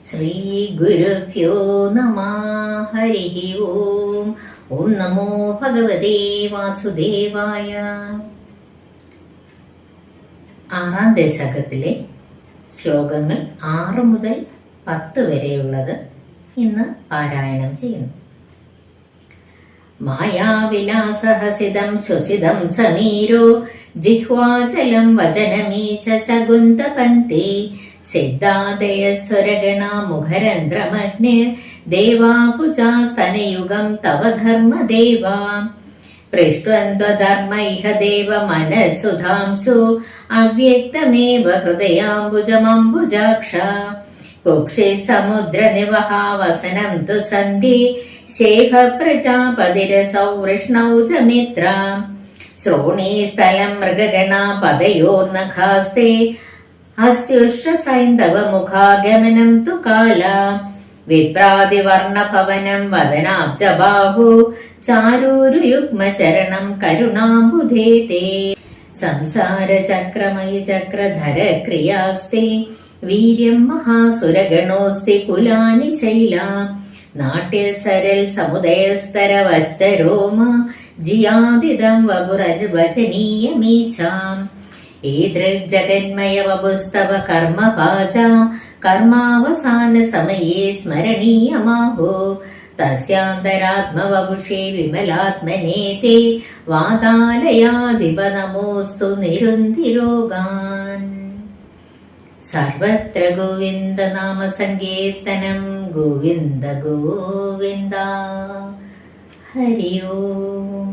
ശ്രീ ഗുരുഭ്യോ നമഃ. ഹരി ഓം. ഓം നമോ ഭഗവതേ വാസുദേവായ. ആറാം ദശകത്തിലെ ശ്ലോകങ്ങൾ 6 മുതൽ 10 വരെയുള്ളത് ഇന്ന് പാരായണം ചെയ്യുന്നു. മായാവിലാസഹസിതം ശ്വസിതം സമീരോ ജിഹ്വാചലം വചനമീശ ശകുന്തപന്തി സിദ്ധാദയസ്വരഗണ മുഖരന്ധ്രമഗ്നിർ ദേവാപുജാസ്തനയുഗം തവ ധർമ്മദേവാ പൃഷ്ട്വന്ത്വധർമ്മ ഇഹ ദേവ മനഃസുധാംശു അവ്യക്തമേവ ഹൃദയാംബുജമംബുജാക്ഷ കുക്ഷി സമുദ്രനിവഹാവസനം തു സന്ധി ശേഖ പ്രജാപതിരസൗ വൃഷ്ണൗ ച മിത്ര ശ്രോണീസ്ഥലം മൃഗഗണ പദയോർനഖാസ്തേ അസ്യുഷ്ടസൈന്ധവമുഖാഗമനം തു കാല വിപ്രാതിവർണഭവനം വദനാബ്ജബാഹു ചാരൂരുയുഗ്മചരണം കരുണാംബുധേ തേ സംസാരചക്രമയി ചക്രധര ക്രിയാസ്തേ വീര്യം മഹാസുരഗണോസ്തി കുലാനി ശൈലാ നാട്യസരൽ സമുദയസ്തരവശ്ചരോമ ജിയാദിദം വപുരനിർവചനീയമീശാം ഈദൃഗ്ജഗന്മയ വപുസ്തവ കർമ്മഭാജാം കർമാവസാന സമയേ സ്മരണീയമാഹോ തസ്യാന്തരാത്മവപുഷേ വിമലാത്മനേ തേ വാതാലയാധിപ നമോസ്തു നിരുന്ധിരോഗാൻ. സർവത്ര ഗോവിന്ദ നാമ സങ്കീർത്തനം. ഗോവിന്ദ ഗോവിന്ദ. ഹരി ഓം.